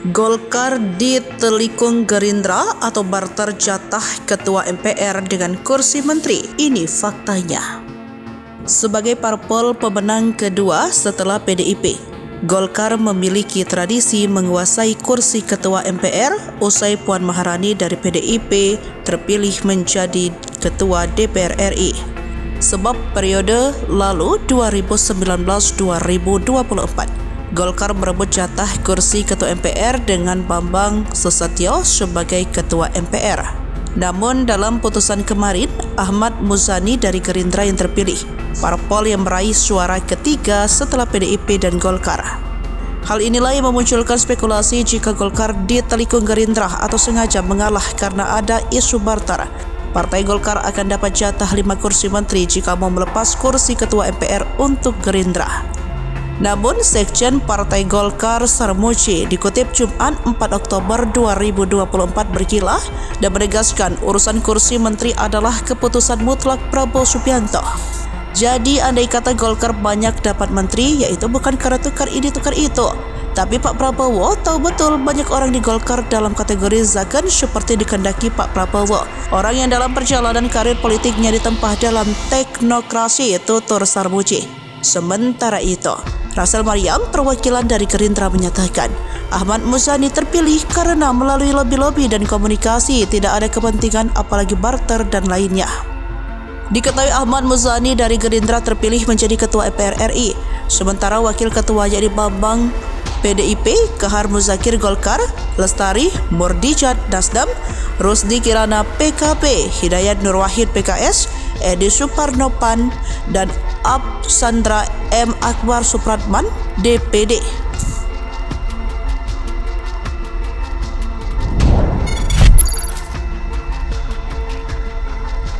Golkar ditelikung Gerindra atau barter jatah ketua MPR dengan kursi menteri. Ini faktanya. Sebagai parpol pemenang kedua setelah PDIP, Golkar memiliki tradisi menguasai kursi ketua MPR usai Puan Maharani dari PDIP terpilih menjadi ketua DPR RI. Sebab periode lalu 2019-2024, Golkar merebut jatah kursi ketua MPR dengan Bambang Susatyo sebagai ketua MPR. Namun dalam putusan kemarin, Ahmad Muzani dari Gerindra yang terpilih, parpol yang meraih suara ketiga setelah PDIP dan Golkar. Hal inilah yang memunculkan spekulasi jika Golkar ditelikung Gerindra atau sengaja mengalah karena ada isu barter. Partai Golkar akan dapat jatah 5 kursi menteri jika mau melepas kursi ketua MPR untuk Gerindra. Namun, Sekjen Partai Golkar Sarmuji dikutip Jumat 4 Oktober 2024 berkilah dan menegaskan urusan kursi menteri adalah keputusan mutlak Prabowo Subianto. Jadi, andai kata Golkar banyak dapat menteri, yaitu bukan karena tukar ini tukar itu. Tapi Pak Prabowo tahu betul banyak orang di Golkar dalam kategori zaken seperti dikehendaki Pak Prabowo. Orang yang dalam perjalanan karir politiknya ditempah dalam teknokrasi, tutur Sarmuji. Sementara itu, Rasel Mariam, perwakilan dari Gerindra menyatakan, Ahmad Muzani terpilih karena melalui lobby-lobby dan komunikasi, tidak ada kepentingan apalagi barter dan lainnya. Diketahui Ahmad Muzani dari Gerindra terpilih menjadi ketua MPR RI, sementara wakil ketua yakni Bambang PDIP, Kahar Muzakir Golkar, Lestari Murdijat Nasdem, Rusdi Kirana PKB, Hidayat Nur Wahid PKS, Edi Suparno PAN, dan Absandra M. Akbar Supratman DPD.